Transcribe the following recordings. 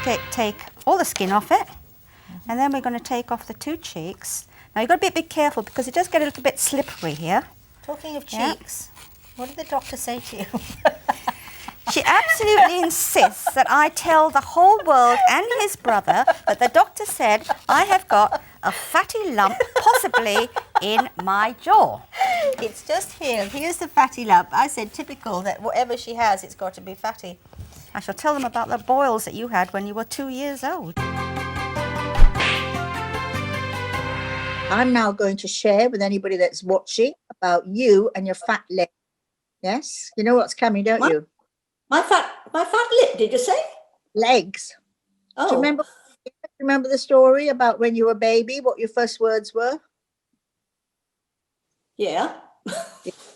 to take all the skin off it, and then we're going to take off the 2 cheeks. Now you've got to be a bit careful because it does get a little bit slippery here. Talking of cheeks, what did the doctor say to you? She absolutely insists that I tell the whole world and his brother that the doctor said I have got a fatty lump possibly in my jaw. It's just here. Here's the fatty lump. I said typical that whatever she has, it's got to be fatty. I shall tell them about the boils that you had when you were 2 years old. I'm now going to share with anybody that's watching about you and your fat leg. Yes? You know what's coming, don't you? My fat lip, did you say? Legs. Oh. Do you remember the story about when you were a baby, what your first words were? Yeah.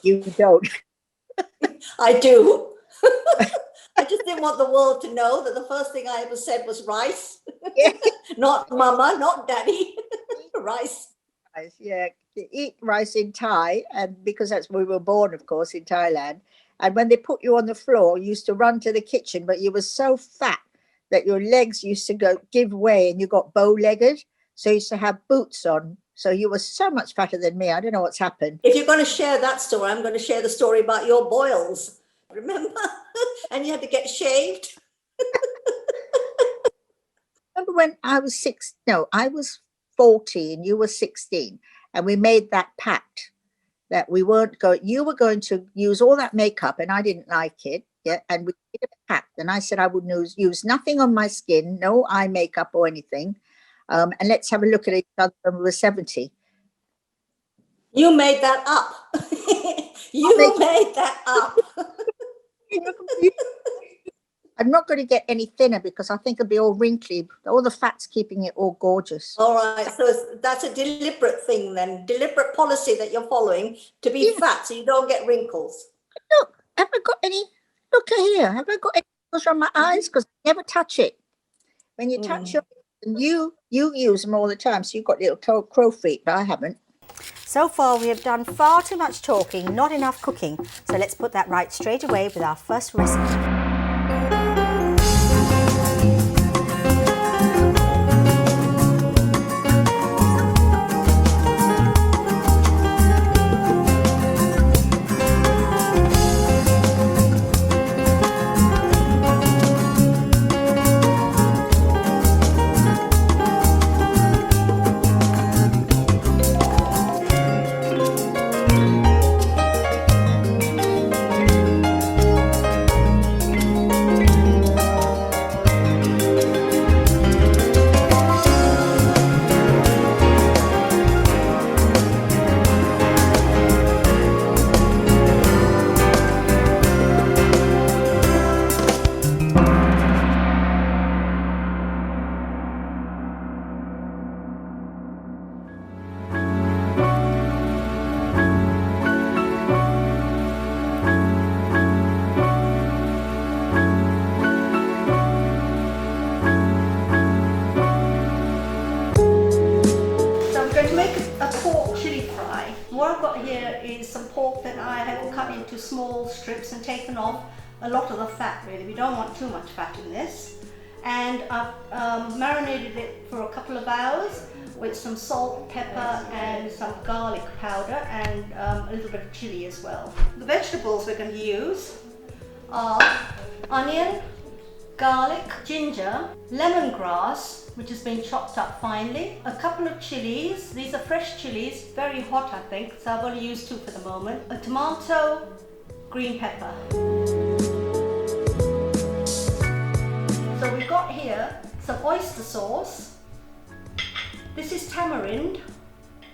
You don't. I do. I just didn't want the world to know that the first thing I ever said was rice. Yeah. Not mama, not daddy. Rice. Yeah, you eat rice in Thai, and because that's where we were born, of course, in Thailand. And when they put you on the floor, you used to run to the kitchen, but you were so fat that your legs used to give way, and you got bow-legged. So you used to have boots on. So you were so much fatter than me. I don't know what's happened. If you're going to share that story, I'm going to share the story about your boils. Remember? And you had to get shaved. Remember when I was 14, you were 16, and we made that pact that we weren't going, you were going to use all that makeup, and I didn't like it. Yeah. And we did a pact, and I said I would use nothing on my skin, no eye makeup or anything. And let's have a look at each other when we were 70. You made that up. You made that up. I'm not going to get any thinner because I think it'll be all wrinkly. All the fat's keeping it all gorgeous. All right. So that's a deliberate thing then, deliberate policy that you're following to be fat so you don't get wrinkles. Look, have I got any? Look here. Have I got any wrinkles on my eyes? Because I never touch it. When you touch your, you use them all the time. So you've got little crow feet, but I haven't. So far, we have done far too much talking, not enough cooking. So let's put that right straight away with our first recipe. Small strips and taken off a lot of the fat. Really, we don't want too much fat in this, and I've marinated it for a couple of hours with some salt, pepper and some garlic powder and a little bit of chili as well. The vegetables we're going to use are onion, garlic, ginger, lemongrass which has been chopped up finely, a couple of chilies, these are fresh chilies, very hot I think, so I've only used 2 for the moment, a tomato, green pepper. So we've got here some oyster sauce, this is tamarind,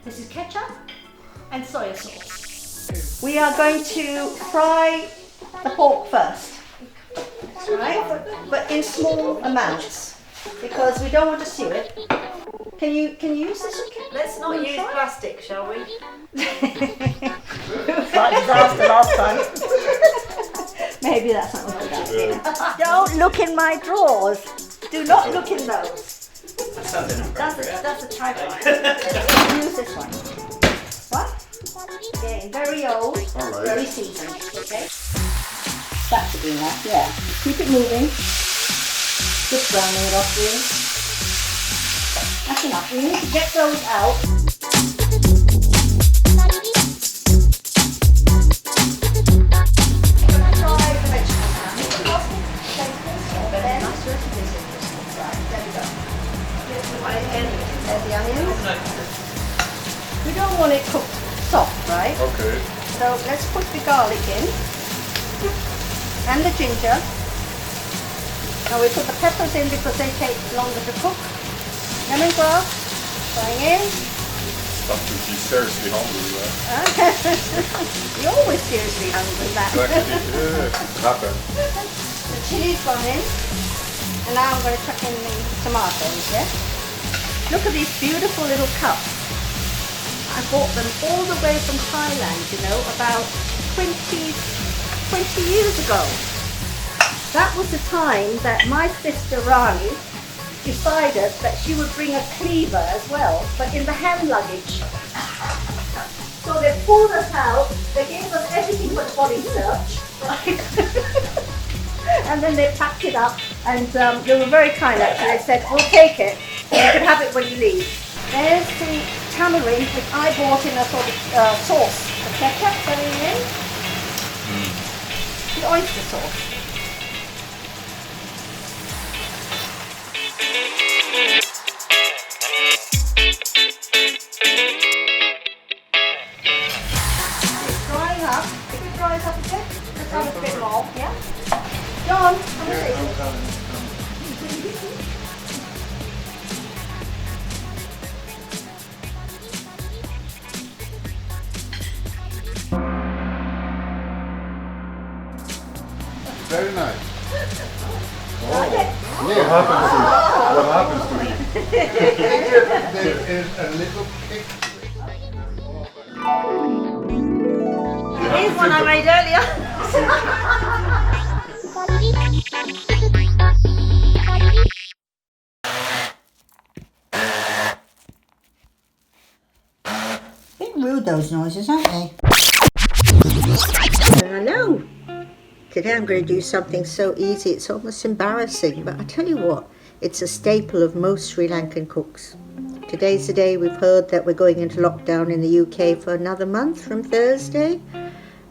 this is ketchup and soya sauce. We are going to fry the pork first, right? But in small amounts because we don't want to sear it. Can you use this? Let's not use plastic, shall we? Like disaster last time. Maybe that's not what we're doing. Don't look in my drawers. Do not look in those. That sounds inappropriate. That's a tripod. Use this one. What? Again, very old, very seasoned. Okay. That should be enough. Yeah. Keep it moving. Just browning it off really. That's enough. We need to get those out. There's the onions. We don't want it cooked soft, right? Okay. So let's put the garlic in and the ginger. Now we put the peppers in because they take longer to cook. Lemongrass going in. She's seriously hungry, right? You're always seriously hungry, that. Exactly. Yeah. Happen. The chili's gone in. And now I'm going to chuck in the tomatoes, yeah? Look at these beautiful little cups. I bought them all the way from Thailand, you know, about 20 years ago. That was the time that my sister Rani decided that she would bring a cleaver as well, but in the hand luggage. So they pulled us out, they gave us everything but body search, and then they packed it up, and they were very kind actually. They said, we'll take it, you can have it when you leave. There's the tamarind, which I bought in a sort of sauce. The ketchup going in, the oyster sauce. Drying up. If it dries up a bit, let's add a bit more, yeah? John, come and see. Very nice. Like it? Yeah. What happens to you? There is a little kick to it. Here's one I made earlier. Bit rude, those noises, aren't they? I know. Today I'm going to do something so easy, it's almost embarrassing, but I tell you what, it's a staple of most Sri Lankan cooks. Today's the day we've heard that we're going into lockdown in the UK for another month from Thursday.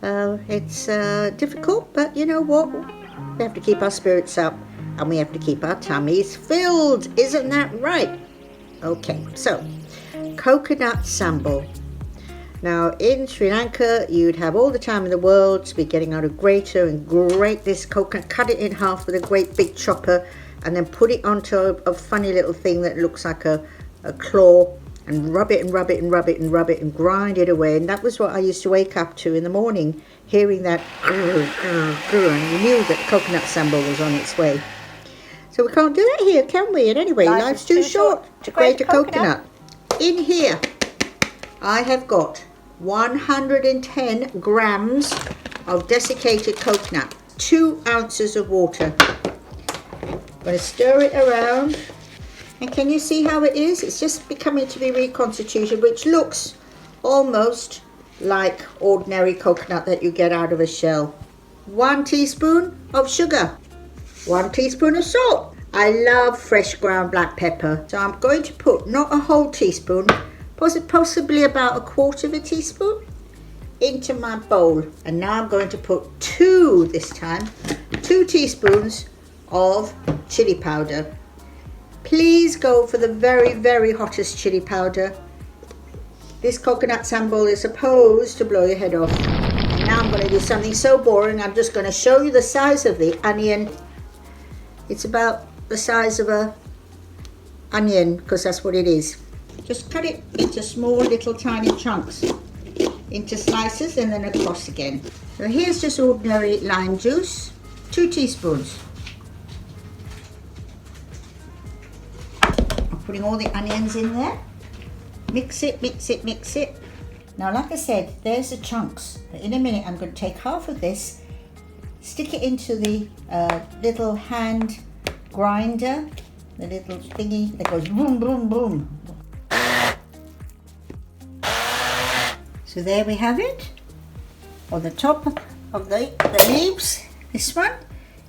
It's difficult, but you know what? We have to keep our spirits up and we have to keep our tummies filled. Isn't that right? Okay, so Coconut Sambol. Now in Sri Lanka, you'd have all the time in the world to be getting out a grater and grate this coconut, cut it in half with a great big chopper, and then put it onto a funny little thing that looks like a claw, and rub it and rub it and rub it and rub it and grind it away. And that was what I used to wake up to in the morning, hearing that and you knew that coconut sambol was on its way. So we can't do that here, can we? And anyway, life's too short to grate a coconut. In here, I have got 110 grams of desiccated coconut, 2 ounces of water. I'm going to stir it around, and can you see how it is? It's just becoming to be reconstituted, which looks almost like ordinary coconut that you get out of a shell. 1 teaspoon of sugar, 1 teaspoon of salt. I love fresh ground black pepper, so I'm going to put not a whole teaspoon, possibly about 1/4 teaspoon into my bowl. And now I'm going to put 2 teaspoons of chili powder. Please go for the very, very hottest chili powder. This coconut sambol is supposed to blow your head off. And now I'm going to do something so boring. I'm just going to show you the size of the onion. It's about the size of a onion, because that's what it is. Just cut it into small little tiny chunks, into slices, and then across again. So here's just ordinary lime juice, 2 teaspoons. I'm putting all the onions in there. Mix it, mix it, mix it. Now, like I said, there's the chunks. In a minute, I'm going to take half of this, stick it into the little hand grinder, the little thingy that goes boom, boom, boom. So there we have it. On the top of the leaves, this one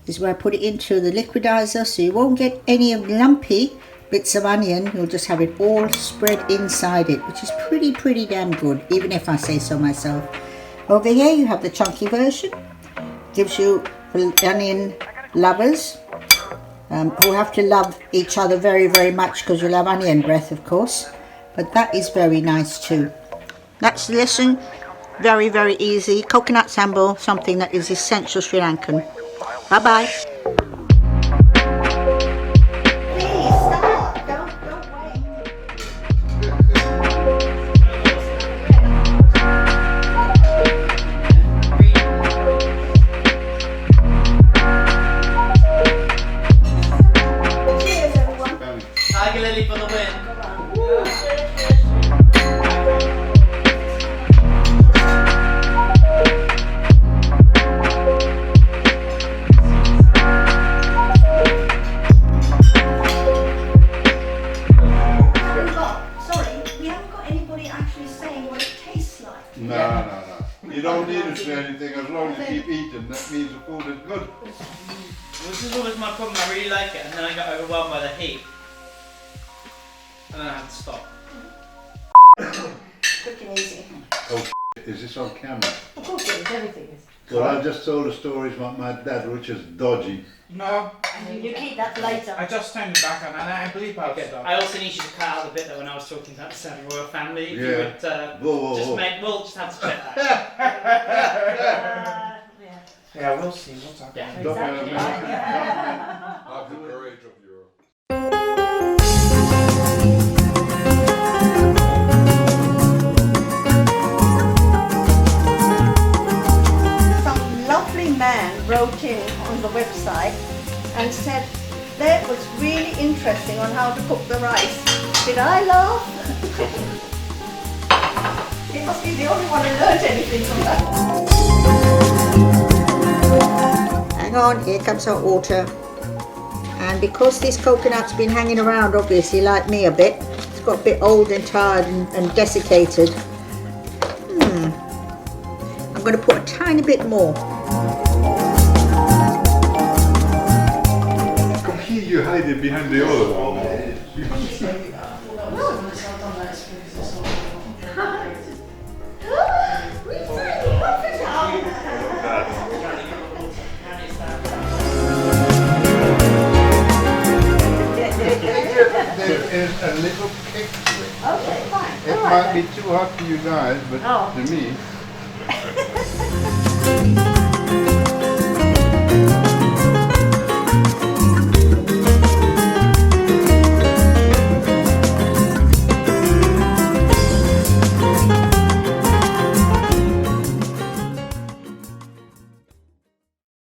is where I put it into the liquidizer, so you won't get any of the lumpy bits of onion. You'll just have it all spread inside it, which is pretty damn good, even if I say so myself. Over here you have the chunky version. Gives you the onion lovers who have to love each other very much, because you'll have onion breath, of course. But that is very nice too. That's the lesson. Very easy. Coconut Sambol, something that is essential Sri Lankan. Bye bye. Please start. Don't wait. Cheers, everyone. TigerLily for the win. We haven't got anybody actually saying what it tastes like. No. You don't need to say anything as long as you keep eating. That means the food is good. This is always my problem. I really like it, and then I got overwhelmed by the heat, and then I had to stop. Quick and easy. Oh, is this on camera? Of course it is, everything is. Well, I just told the stories about my dad, which is dodgy. No, You keep that for later. I just turned it back on and I believe I'll get I also need you to cut out the bit that when I was talking about the Seven Royal Family. If you Yeah. would Whoa. we'll just have to check that. Yeah. Yeah, we'll see what's up. Yeah. Exactly. Have the courage of your... Some lovely man wrote in on the website and said that was really interesting on how to cook the rice. Did I laugh? He must be the only one who learned anything from that. Hang on, here comes our water. And because this coconut's been hanging around, obviously, like me a bit, it's got a bit old and tired and desiccated. I'm going to put a tiny bit more. Come here, you hide it behind the other one. There is a little kick to it. Okay, fine. It might be too hot for you guys, but Oh. to me,